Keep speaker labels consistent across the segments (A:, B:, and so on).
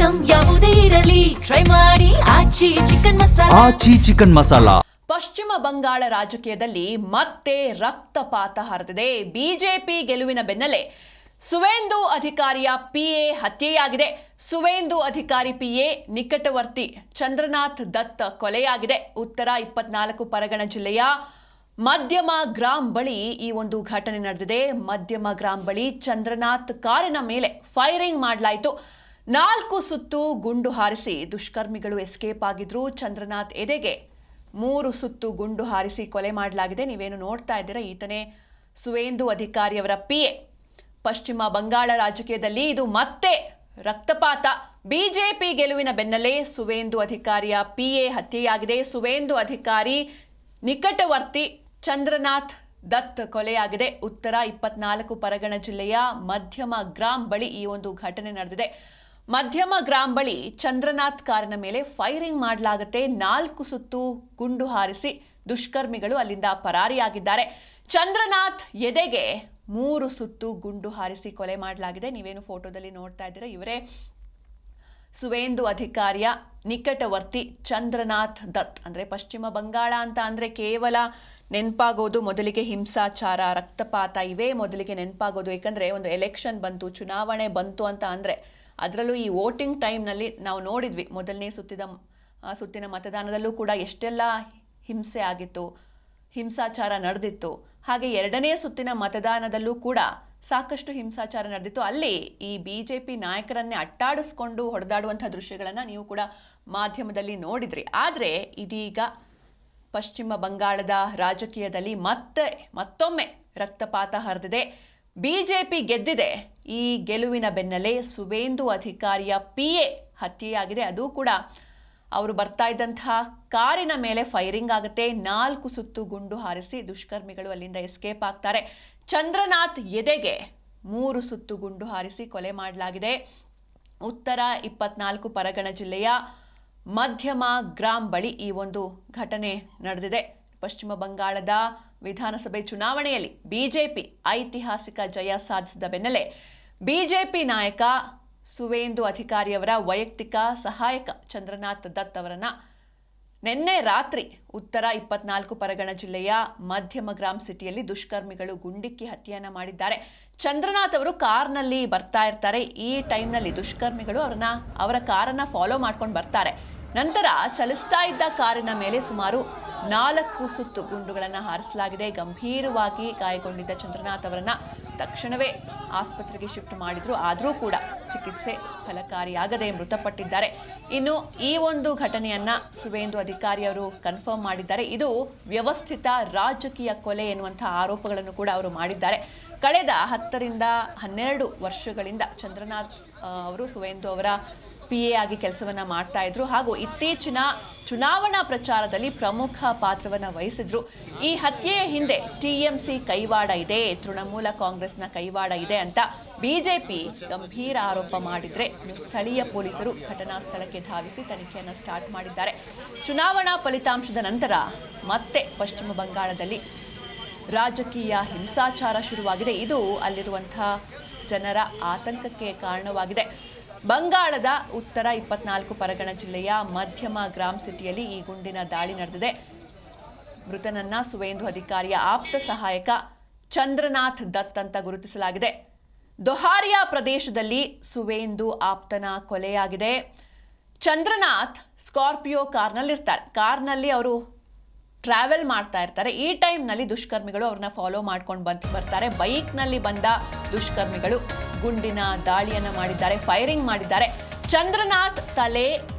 A: Item ಯಾವುದೇ ಇರಲಿ try ಮಾಡಿ ಆಚಿ ಚಿಕನ್ ಮಸಾಲಾ.
B: ಪಶ್ಚಿಮ ಬಂಗಾಳ ರಾಜಕೀಯದಲ್ಲಿ ಮತ್ತೆ ರಕ್ತಪಾತ ಹರಿದಿದೆ. ಬಿಜೆಪಿ ಗೆಲುವಿನ ಬೆನ್ನಲ್ಲೇ ಸುವೇಂದು ಅಧಿಕಾರಿಯ ಪಿಎ ಹತ್ಯೆಯಾಗಿದೆ. ಸುವೇಂದು ಅಧಿಕಾರಿ ಪಿಎ ನಿಕಟವರ್ತಿ ಚಂದ್ರನಾಥ್ ದತ್ ಕೊಲೆಯಾಗಿದೆ. ಉತ್ತರ 24 ಪರಗಣ ಜಿಲ್ಲೆಯ ಮಧ್ಯಮ ಗ್ರಾಮ್ ಬಳಿ ಈ ಒಂದು ಘಟನೆ ನಡೆದಿದೆ. ಮಧ್ಯಮ ಗ್ರಾಮ್ ಬಳಿ ಚಂದ್ರನಾಥ್ ಕಾರಿನ ಮೇಲೆ ಫೈರಿಂಗ್ ಮಾಡಲಾಯಿತು. 4 ಸುತ್ತು ಗುಂಡು ಹಾರಿಸಿ ದುಷ್ಕರ್ಮಿಗಳು ಎಸ್ಕೇಪ್ ಆಗಿದ್ರು. ಚಂದ್ರನಾಥ್ ಎದೆಗೆ 3 ಸುತ್ತು ಗುಂಡು ಹಾರಿಸಿ ಕೊಲೆ ಮಾಡಲಾಗಿದೆ. ನೀವೇನು ನೋಡ್ತಾ ಇದ್ದೀರಾ, ಈತನೇ ಸುವೇಂದು ಅಧಿಕಾರಿಯವರ ಪಿಎ. ಪಶ್ಚಿಮ ಬಂಗಾಳ ರಾಜಕೀಯದಲ್ಲಿ ಇದು ಮತ್ತೆ ರಕ್ತಪಾತ. ಬಿಜೆಪಿ ಗೆಲುವಿನ ಬೆನ್ನಲ್ಲೇ ಸುವೇಂದು ಅಧಿಕಾರಿಯ ಪಿಎ ಹತ್ಯೆಯಾಗಿದೆ. ಸುವೇಂದು ಅಧಿಕಾರಿ ನಿಕಟವರ್ತಿ ಚಂದ್ರನಾಥ್ ದತ್ ಕೊಲೆಯಾಗಿದೆ. ಉತ್ತರ 24 ಪರಗಣ ಜಿಲ್ಲೆಯ ಮಧ್ಯಮ ಗ್ರಾಮ್ ಬಳಿ ಈ ಒಂದು ಘಟನೆ ನಡೆದಿದೆ. ಮಧ್ಯಮ ಗ್ರಾಮ್ ಬಳಿ ಚಂದ್ರನಾಥ್ ಕಾರಿನ ಮೇಲೆ ಫೈರಿಂಗ್ ಮಾಡಲಾಗುತ್ತೆ. 4 ಸುತ್ತು ಗುಂಡು ಹಾರಿಸಿ ದುಷ್ಕರ್ಮಿಗಳು ಅಲ್ಲಿಂದ ಪರಾರಿಯಾಗಿದ್ದಾರೆ. ಚಂದ್ರನಾಥ್ ಎದೆಗೆ 3 ಸುತ್ತು ಗುಂಡು ಹಾರಿಸಿ ಕೊಲೆ ಮಾಡಲಾಗಿದೆ. ನೀವೇನು ಫೋಟೋದಲ್ಲಿ ನೋಡ್ತಾ ಇದ್ದೀರಾ, ಇವರೇ ಸುವೇಂದು ಅಧಿಕಾರಿಯ ನಿಕಟವರ್ತಿ ಚಂದ್ರನಾಥ್ ದತ್. ಅಂದರೆ ಪಶ್ಚಿಮ ಬಂಗಾಳ ಅಂತ ಅಂದರೆ ಕೇವಲ ನೆನಪಾಗೋದು ಮೊದಲಿಗೆ ಹಿಂಸಾಚಾರ, ರಕ್ತಪಾತ ಇವೇ ಮೊದಲಿಗೆ ನೆನಪಾಗೋದು. ಏಕೆಂದರೆ ಒಂದು ಎಲೆಕ್ಷನ್ ಬಂತು, ಚುನಾವಣೆ ಬಂತು ಅಂತ ಅಂದರೆ, ಅದರಲ್ಲೂ ಈ ವೋಟಿಂಗ್ ಟೈಮ್ನಲ್ಲಿ ನಾವು ನೋಡಿದ್ವಿ, ಮೊದಲನೇ ಸುತ್ತಿನ ಮತದಾನದಲ್ಲೂ ಕೂಡ ಎಷ್ಟೆಲ್ಲ ಹಿಂಸೆ ಆಗಿತ್ತು, ಹಿಂಸಾಚಾರ ನಡೆದಿತ್ತು. ಹಾಗೆ 2ನೇ ಸುತ್ತಿನ ಮತದಾನದಲ್ಲೂ ಕೂಡ ಸಾಕಷ್ಟು ಹಿಂಸಾಚಾರ ನಡೆದಿತ್ತು. ಅಲ್ಲಿ ಈ ಬಿಜೆಪಿ ನಾಯಕರನ್ನೇ ಅಟ್ಟಾಡಿಸ್ಕೊಂಡು ಹೊಡೆದಾಡುವಂಥ ದೃಶ್ಯಗಳನ್ನು ನೀವು ಕೂಡ ಮಾಧ್ಯಮದಲ್ಲಿ ನೋಡಿದ್ರಿ. ಆದರೆ ಇದೀಗ ಪಶ್ಚಿಮ ಬಂಗಾಳದ ರಾಜಕೀಯದಲ್ಲಿ ಮತ್ತೊಮ್ಮೆ ರಕ್ತಪಾತ ಹರಿದಿದೆ. ಬಿಜೆಪಿ ಗೆದ್ದಿದೆ. ಈ ಗೆಲುವಿನ ಬೆನ್ನಲ್ಲೇ ಸುವೇಂದು ಅಧಿಕಾರಿಯ ಪಿಎ ಹತ್ಯೆಯಾಗಿದೆ. ಅದು ಕೂಡ ಅವರು ಬರ್ತಾ ಇದ್ದಂತಹ ಕಾರಿನ ಮೇಲೆ ಫೈರಿಂಗ್ ಆಗುತ್ತೆ. 4 ಸುತ್ತು ಗುಂಡು ಹಾರಿಸಿ ದುಷ್ಕರ್ಮಿಗಳು ಅಲ್ಲಿಂದ ಎಸ್ಕೇಪ್ ಆಗ್ತಾರೆ. ಚಂದ್ರನಾಥ್ ಎದೆಗೆ 3 ಸುತ್ತು ಗುಂಡು ಹಾರಿಸಿ ಕೊಲೆ ಮಾಡಲಾಗಿದೆ. ಉತ್ತರ 24 ಪರಗಣ ಜಿಲ್ಲೆಯ ಮಧ್ಯಮ ಗ್ರಾಮ್ ಬಳಿ ಈ ಒಂದು ಘಟನೆ ನಡೆದಿದೆ. ಪಶ್ಚಿಮ ಬಂಗಾಳದ ವಿಧಾನಸಭೆ ಚುನಾವಣೆಯಲ್ಲಿ ಬಿಜೆಪಿ ಐತಿಹಾಸಿಕ ಜಯ ಸಾಧಿಸಿದ ಬೆನ್ನಲ್ಲೇ ಬಿಜೆಪಿ ನಾಯಕ ಸುವೇಂದು ಅಧಿಕಾರಿಯವರ ವೈಯಕ್ತಿಕ ಸಹಾಯಕ ಚಂದ್ರನಾಥ್ ದತ್ ಅವರನ್ನ ನಿನ್ನೆ ರಾತ್ರಿ ಉತ್ತರ 24 ಪರಗಣ ಜಿಲ್ಲೆಯ ಮಧ್ಯಮ ಗ್ರಾಮ್ ಸಿಟಿಯಲ್ಲಿ ದುಷ್ಕರ್ಮಿಗಳು ಗುಂಡಿಕ್ಕಿ ಹತ್ಯೆಯನ್ನ ಮಾಡಿದ್ದಾರೆ. ಚಂದ್ರನಾಥ್ ಅವರು ಕಾರ್ನಲ್ಲಿ ಬರ್ತಾ ಇರ್ತಾರೆ. ಈ ಟೈಮ್ನಲ್ಲಿ ದುಷ್ಕರ್ಮಿಗಳು ಅವರ ಕಾರನ್ನ ಫಾಲೋ ಮಾಡ್ಕೊಂಡು ಬರ್ತಾರೆ. ನಂತರ ಚಲಿಸ್ತಾ ಇದ್ದ ಕಾರಿನ ಮೇಲೆ ಸುಮಾರು 4 ಸುತ್ತು ಗುಂಡುಗಳನ್ನು ಹಾರಿಸಲಾಗಿದೆ. ಗಂಭೀರವಾಗಿ ಗಾಯಗೊಂಡಿದ್ದ ಚಂದ್ರನಾಥ್ ಅವರನ್ನ ತಕ್ಷಣವೇ ಆಸ್ಪತ್ರೆಗೆ ಶಿಫ್ಟ್ ಮಾಡಿದ್ರು. ಆದರೂ ಕೂಡ ಚಿಕಿತ್ಸೆ ಫಲಕಾರಿಯಾಗದೆ ಮೃತಪಟ್ಟಿದ್ದಾರೆ. ಇನ್ನು ಈ ಒಂದು ಘಟನೆಯನ್ನ ಸುವೇಂದು ಅಧಿಕಾರಿಯವರು ಕನ್ಫರ್ಮ್ ಮಾಡಿದ್ದಾರೆ. ಇದು ವ್ಯವಸ್ಥಿತ ರಾಜಕೀಯ ಕೊಲೆ ಎನ್ನುವಂತಹ ಆರೋಪಗಳನ್ನು ಕೂಡ ಅವರು ಮಾಡಿದ್ದಾರೆ. ಕಳೆದ 10 ರಿಂದ 12 ವರ್ಷಗಳಿಂದ ಚಂದ್ರನಾಥ್ ಅವರು ಸುವೇಂದು ಅವರ ಪಿಎ ಆಗಿ ಕೆಲಸವನ್ನ ಮಾಡ್ತಾ ಇದ್ರು. ಹಾಗೂ ಇತ್ತೀಚಿನ ಚುನಾವಣಾ ಪ್ರಚಾರದಲ್ಲಿ ಪ್ರಮುಖ ಪಾತ್ರವನ್ನು ವಹಿಸಿದ್ರು. ಈ ಹತ್ಯೆಯ ಹಿಂದೆ ಟಿಎಂಸಿ ಕೈವಾಡ ಇದೆ, ತೃಣಮೂಲ ಕಾಂಗ್ರೆಸ್ನ ಕೈವಾಡ ಇದೆ ಅಂತ ಬಿಜೆಪಿ ಗಂಭೀರ ಆರೋಪ ಮಾಡಿದ್ರೆ, ಸ್ಥಳೀಯ ಪೊಲೀಸರು ಘಟನಾ ಸ್ಥಳಕ್ಕೆ ಧಾವಿಸಿ ತನಿಖೆಯನ್ನು ಸ್ಟಾರ್ಟ್ ಮಾಡಿದ್ದಾರೆ. ಚುನಾವಣಾ ಫಲಿತಾಂಶದ ನಂತರ ಮತ್ತೆ ಪಶ್ಚಿಮ ಬಂಗಾಳದಲ್ಲಿ ರಾಜಕೀಯ ಹಿಂಸಾಚಾರ ಶುರುವಾಗಿದೆ. ಇದು ಅಲ್ಲಿರುವಂತಹ ಜನರ ಆತಂಕಕ್ಕೆ ಕಾರಣವಾಗಿದೆ. ಬಂಗಾಳದ ಉತ್ತರ 24 ಪರಗಣ ಜಿಲ್ಲೆಯ ಮಧ್ಯಮ ಗ್ರಾಮ್ ಸಿಟಿಯಲ್ಲಿ ಈ ಗುಂಡಿನ ದಾಳಿ ನಡೆದಿದೆ. ಮೃತನನ್ನ ಸುವೇಂದು ಅಧಿಕಾರಿಯ ಆಪ್ತ ಸಹಾಯಕ ಚಂದ್ರನಾಥ್ ದತ್ ಅಂತ ಗುರುತಿಸಲಾಗಿದೆ. ದೊಹಾರಿಯಾ ಪ್ರದೇಶದಲ್ಲಿ ಸುವೇಂದು ಆಪ್ತನ ಕೊಲೆಯಾಗಿದೆ. ಚಂದ್ರನಾಥ್ ಸ್ಕಾರ್ಪಿಯೋ ಕಾರ್ನಲ್ಲಿರ್ತಾರೆ. ಕಾರ್ನಲ್ಲಿ ಅವರು ಟ್ರಾವೆಲ್ ಮಾಡ್ತಾ ಇರ್ತಾರೆ. ಈ ಟೈಮ್ನಲ್ಲಿ ದುಷ್ಕರ್ಮಿಗಳು ಅವ್ರನ್ನ ಫಾಲೋ ಮಾಡ್ಕೊಂಡು ಬರ್ತಾರೆ. ಬೈಕ್ನಲ್ಲಿ ಬಂದ ದುಷ್ಕರ್ಮಿಗಳು ಗುಂಡಿನ ದಾಳಿಯನ್ನು ಮಾಡಿದ್ದಾರೆ, ಫೈರಿಂಗ್ ಮಾಡಿದ್ದಾರೆ. ಚಂದ್ರನಾಥ್ ತಲೆ,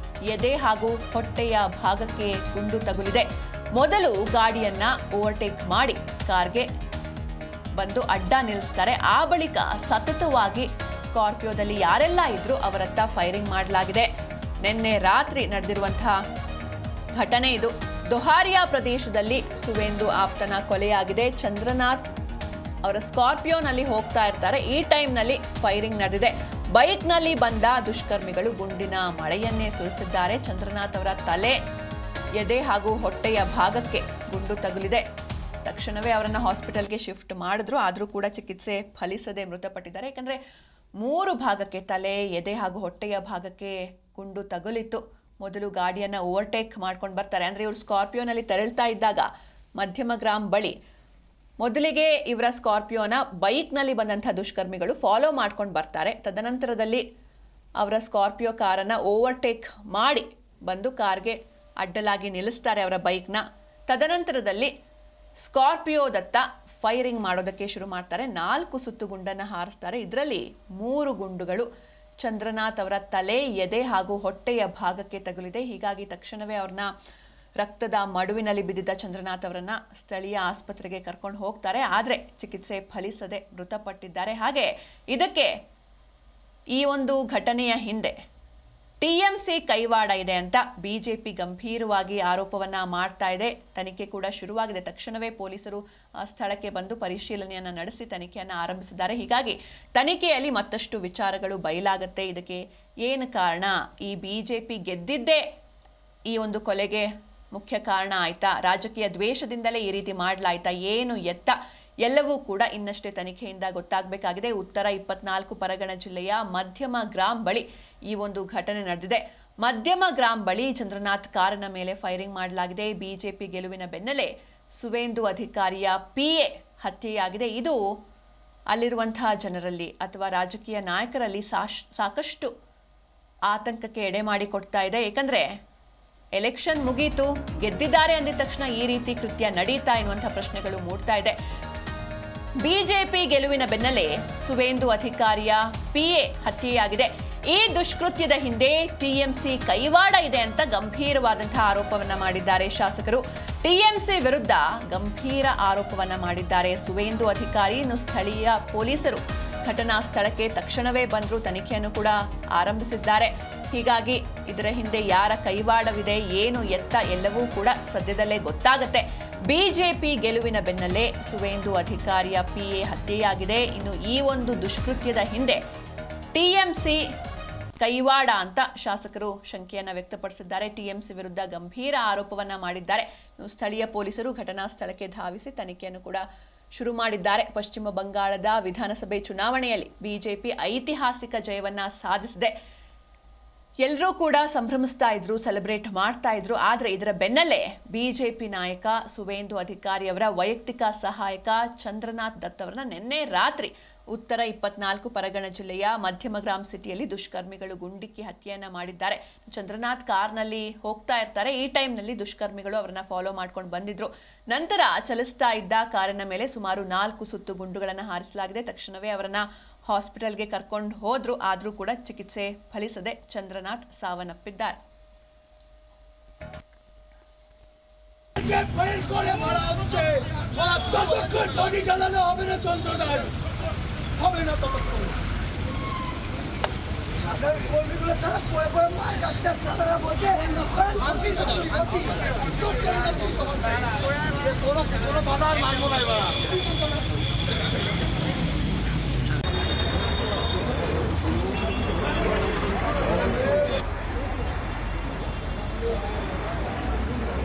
B: ಎದೆ ಹಾಗೂ ಹೊಟ್ಟೆಯ ಭಾಗಕ್ಕೆ ಗುಂಡು ತಗುಲಿದೆ. ಮೊದಲು ಗಾಡಿಯನ್ನ ಓವರ್ಟೇಕ್ ಮಾಡಿ ಕಾರ್ಗೆ ಬಂದು ಅಡ್ಡ ನಿಲ್ಲಿಸ್ತಾರೆ. ಆ ಬಳಿಕ ಸತತವಾಗಿ ಸ್ಕಾರ್ಪಿಯೋದಲ್ಲಿ ಯಾರೆಲ್ಲ ಇದ್ರು ಅವರತ್ತ ಫೈರಿಂಗ್ ಮಾಡಲಾಗಿದೆ. ನಿನ್ನೆ ರಾತ್ರಿ ನಡೆದಿರುವಂತಹ ಘಟನೆ ಇದು. ದೊಹಾರಿಯಾ ಪ್ರದೇಶದಲ್ಲಿ ಸುವೇಂದು ಆಪ್ತನ ಕೊಲೆಯಾಗಿದೆ. ಚಂದ್ರನಾಥ್ ಅವರ ಸ್ಕಾರ್ಪಿಯೋನಲ್ಲಿ ಹೋಗ್ತಾ ಇರ್ತಾರೆ. ಈ ಟೈಮ್ನಲ್ಲಿ ಫೈರಿಂಗ್ ನಡೆದಿದೆ. ಬೈಕ್ನಲ್ಲಿ ಬಂದ ದುಷ್ಕರ್ಮಿಗಳು ಗುಂಡಿನ ಮಳೆಯನ್ನೇ ಸುರಿಸಿದ್ದಾರೆ. ಚಂದ್ರನಾಥ್ ಅವರ ತಲೆ, ಎದೆ ಹಾಗೂ ಹೊಟ್ಟೆಯ ಭಾಗಕ್ಕೆ ಗುಂಡು ತಗುಲಿದೆ. ತಕ್ಷಣವೇ ಅವರನ್ನು ಹಾಸ್ಪಿಟಲ್ಗೆ ಶಿಫ್ಟ್ ಮಾಡಿದ್ರು. ಆದರೂ ಕೂಡ ಚಿಕಿತ್ಸೆ ಫಲಿಸದೆ ಮೃತಪಟ್ಟಿದ್ದಾರೆ. ಯಾಕಂದರೆ 3 ಭಾಗಕ್ಕೆ ತಲೆ, ಎದೆ ಹಾಗೂ ಹೊಟ್ಟೆಯ ಭಾಗಕ್ಕೆ ಗುಂಡು ತಗುಲಿತ್ತು. ಮೊದಲು ಗಾಡಿಯನ್ನು ಓವರ್ಟೇಕ್ ಮಾಡ್ಕೊಂಡು ಬರ್ತಾರೆ. ಅಂದರೆ ಇವರು ಸ್ಕಾರ್ಪಿಯೋನಲ್ಲಿ ತೆರಳ್ತಾ ಇದ್ದಾಗ ಮಧ್ಯಮ ಗ್ರಾಮ್ ಬಳಿ ಮೊದಲಿಗೆ ಇವರ ಸ್ಕಾರ್ಪಿಯೋನ ಬೈಕ್ನಲ್ಲಿ ಬಂದಂಥ ದುಷ್ಕರ್ಮಿಗಳು ಫಾಲೋ ಮಾಡ್ಕೊಂಡು ಬರ್ತಾರೆ. ತದನಂತರದಲ್ಲಿ ಅವರ ಸ್ಕಾರ್ಪಿಯೋ ಕಾರನ್ನು ಓವರ್ಟೇಕ್ ಮಾಡಿ ಬಂದು ಕಾರ್ಗೆ ಅಡ್ಡಲಾಗಿ ನಿಲ್ಲಿಸ್ತಾರೆ ಅವರ ಬೈಕ್ನ. ತದನಂತರದಲ್ಲಿ ಸ್ಕಾರ್ಪಿಯೋದತ್ತ ಫೈರಿಂಗ್ ಮಾಡೋದಕ್ಕೆ ಶುರು ಮಾಡ್ತಾರೆ. 4 ಸುತ್ತು ಗುಂಡನ್ನು ಹಾರಿಸ್ತಾರೆ. ಇದರಲ್ಲಿ 3 ಗುಂಡುಗಳು ಚಂದ್ರನಾಥ್ ಅವರ ತಲೆ, ಎದೆ ಹಾಗೂ ಹೊಟ್ಟೆಯ ಭಾಗಕ್ಕೆ ತಗುಲಿದೆ. ಹೀಗಾಗಿ ತಕ್ಷಣವೇ ಅವ್ರನ್ನ ರಕ್ತದ ಮಡುವಿನಲ್ಲಿ ಬಿದ್ದಿದ್ದ ಚಂದ್ರನಾಥ್ ಅವರನ್ನ ಸ್ಥಳೀಯ ಆಸ್ಪತ್ರೆಗೆ ಕರ್ಕೊಂಡು ಹೋಗ್ತಾರೆ. ಆದರೆ ಚಿಕಿತ್ಸೆ ಫಲಿಸದೆ ಮೃತಪಟ್ಟಿದ್ದಾರೆ. ಹಾಗೆ ಇದಕ್ಕೆ ಈ ಒಂದು ಘಟನೆಯ ಹಿಂದೆ ಟಿಎಂಸಿ ಕೈವಾಡ ಇದೆ ಅಂತ ಬಿಜೆಪಿ ಗಂಭೀರವಾಗಿ ಆರೋಪವನ್ನ ಮಾಡ್ತಾ ಇದೆ. ತನಿಖೆ ಕೂಡ ಶುರುವಾಗಿದೆ. ತಕ್ಷಣವೇ ಪೊಲೀಸರು ಸ್ಥಳಕ್ಕೆ ಬಂದು ಪರಿಶೀಲನೆಯನ್ನ ನಡೆಸಿ ತನಿಖೆಯನ್ನು ಆರಂಭಿಸಿದ್ದಾರೆ. ಹೀಗಾಗಿ ತನಿಖೆಯಲ್ಲಿ ಮತ್ತಷ್ಟು ವಿಚಾರಗಳು ಬಯಲಾಗುತ್ತೆ. ಇದಕ್ಕೆ ಏನು ಕಾರಣ? ಈ ಬಿಜೆಪಿ ಗೆದ್ದಿದ್ದೇ ಈ ಒಂದು ಕೊಲೆಗೆ ಮುಖ್ಯ ಕಾರಣ ಆಯ್ತಾ? ರಾಜಕೀಯ ದ್ವೇಷದಿಂದಲೇ ಈ ರೀತಿ ಮಾಡಲಾಯ್ತಾ? ಏನು ಎತ್ತ ಎಲ್ಲವೂ ಕೂಡ ಇನ್ನಷ್ಟೇ ತನಿಖೆಯಿಂದ ಗೊತ್ತಾಗಬೇಕಾಗಿದೆ. ಉತ್ತರ 24 ಪರಗಣ ಜಿಲ್ಲೆಯ ಮಧ್ಯಮ ಗ್ರಾಮ್ ಬಳಿ ಈ ಒಂದು ಘಟನೆ ನಡೆದಿದೆ. ಮಧ್ಯಮ ಗ್ರಾಮ್ ಬಳಿ ಚಂದ್ರನಾಥ್ ಕಾರಿನ ಮೇಲೆ ಫೈರಿಂಗ್ ಮಾಡಲಾಗಿದೆ. ಬಿಜೆಪಿ ಗೆಲುವಿನ ಬೆನ್ನಲ್ಲೇ ಸುವೇಂದು ಅಧಿಕಾರಿಯ PA ಹತ್ಯೆಯಾಗಿದೆ. ಇದು ಅಲ್ಲಿರುವಂತಹ ಜನರಲ್ಲಿ ಅಥವಾ ರಾಜಕೀಯ ನಾಯಕರಲ್ಲಿ ಸಾಕಷ್ಟು ಆತಂಕಕ್ಕೆ ಎಡೆ ಮಾಡಿಕೊಡ್ತಾ ಇದೆ. ಏಕೆಂದರೆ ಎಲೆಕ್ಷನ್ ಮುಗೀತು, ಗೆದ್ದಿದ್ದಾರೆ ಅಂದಿದ ತಕ್ಷಣ ಈ ರೀತಿ ಕೃತ್ಯ ನಡೀತಾ ಎನ್ನುವಂಥ ಪ್ರಶ್ನೆಗಳು ಮೂಡ್ತಾ ಇದೆ. ಬಿಜೆಪಿ ಗೆಲುವಿನ ಬೆನ್ನಲ್ಲೇ ಸುವೇಂದು ಅಧಿಕಾರಿಯ PA ಹತ್ಯೆಯಾಗಿದೆ. ಈ ದುಷ್ಕೃತ್ಯದ ಹಿಂದೆ ಟಿಎಂಸಿ ಕೈವಾಡ ಇದೆ ಅಂತ ಗಂಭೀರವಾದಂತಹ ಆರೋಪವನ್ನ ಮಾಡಿದ್ದಾರೆ ಶಾಸಕರು. ಟಿಎಂಸಿ ವಿರುದ್ಧ ಗಂಭೀರ ಆರೋಪವನ್ನ ಮಾಡಿದ್ದಾರೆ ಸುವೇಂದು ಅಧಿಕಾರಿ. ಇನ್ನು ಸ್ಥಳೀಯ ಪೊಲೀಸರು ಘಟನಾ ಸ್ಥಳಕ್ಕೆ ತಕ್ಷಣವೇ ಬಂದರು, ತನಿಖೆಯನ್ನು ಕೂಡ ಆರಂಭಿಸಿದ್ದಾರೆ. ಹೀಗಾಗಿ ಇದರ ಹಿಂದೆ ಯಾರ ಕೈವಾಡವಿದೆ, ಏನು ಎತ್ತ ಎಲ್ಲವೂ ಕೂಡ ಸದ್ಯದಲ್ಲೇ ಗೊತ್ತಾಗುತ್ತೆ. ಬಿಜೆಪಿ ಗೆಲುವಿನ ಬೆನ್ನಲ್ಲೇ ಸುವೇಂದು ಅಧಿಕಾರಿಯ PA ಹತ್ಯೆಯಾಗಿದೆ. ಇನ್ನು ಈ ಒಂದು ದುಷ್ಕೃತ್ಯದ ಹಿಂದೆ ಟಿಎಂಸಿ ಕೈವಾಡ ಅಂತ ಶಾಸಕರು ಶಂಕೆಯನ್ನ ವ್ಯಕ್ತಪಡಿಸಿದ್ದಾರೆ. ಟಿಎಂಸಿ ವಿರುದ್ಧ ಗಂಭೀರ ಆರೋಪವನ್ನ ಮಾಡಿದ್ದಾರೆ. ಸ್ಥಳೀಯ ಪೊಲೀಸರು ಘಟನಾ ಸ್ಥಳಕ್ಕೆ ಧಾವಿಸಿ ತನಿಖೆಯನ್ನು ಕೂಡ ಶುರು ಮಾಡಿದ್ದಾರೆ. ಪಶ್ಚಿಮ ಬಂಗಾಳದ ವಿಧಾನಸಭೆ ಚುನಾವಣೆಯಲ್ಲಿ ಬಿಜೆಪಿ ಐತಿಹಾಸಿಕ ಜಯವನ್ನ ಸಾಧಿಸಿದೆ. ಎಲ್ಲರೂ ಕೂಡ ಸಂಭ್ರಮಿಸ್ತಾ ಇದ್ರು, ಸೆಲೆಬ್ರೇಟ್ ಮಾಡ್ತಾ ಇದ್ರು. ಆದರೆ ಇದರ ಬೆನ್ನಲ್ಲೇ ಬಿಜೆಪಿ ನಾಯಕ ಸುವೇಂದು ಅಧಿಕಾರಿ ಅವರ ವೈಯಕ್ತಿಕ ಸಹಾಯಕ ಚಂದ್ರನಾಥ್ ದತ್ ಅವರನ್ನ ನಿನ್ನೆ ರಾತ್ರಿ ಉತ್ತರ 24 ಪರಗಣ ಜಿಲ್ಲೆಯ ಮಧ್ಯಮ ಗ್ರಾಮ್ ಸಿಟಿಯಲ್ಲಿ ದುಷ್ಕರ್ಮಿಗಳು ಗುಂಡಿಕ್ಕಿ ಹತ್ಯೆಯನ್ನ ಮಾಡಿದ್ದಾರೆ. ಚಂದ್ರನಾಥ್ ಕಾರ್ನಲ್ಲಿ ಹೋಗ್ತಾ ಇರ್ತಾರೆ. ಈ ಟೈಮ್ನಲ್ಲಿ ದುಷ್ಕರ್ಮಿಗಳು ಅವರನ್ನ ಫಾಲೋ ಮಾಡ್ಕೊಂಡು ಬಂದಿದ್ರು. ನಂತರ ಚಲಿಸ್ತಾ ಇದ್ದ ಕಾರಿನ ಮೇಲೆ ಸುಮಾರು 4 ಸುತ್ತು ಗುಂಡುಗಳನ್ನು ಹಾರಿಸಲಾಗಿದೆ. ತಕ್ಷಣವೇ ಅವರನ್ನ ಹಾಸ್ಪಿಟಲ್ಗೆ ಕರ್ಕೊಂಡು ಹೋದ್ರು. ಆದರೂ ಕೂಡ ಚಿಕಿತ್ಸೆ ಫಲಿಸದೆ ಚಂದ್ರನಾಥ್ ಸಾವನ್ನಪ್ಪಿದ್ದಾರೆ.
C: কর্মীগুলো সারা পরে পরে মার কাটছে, সারা বলছে কোনো বাধা মানবো না এবার।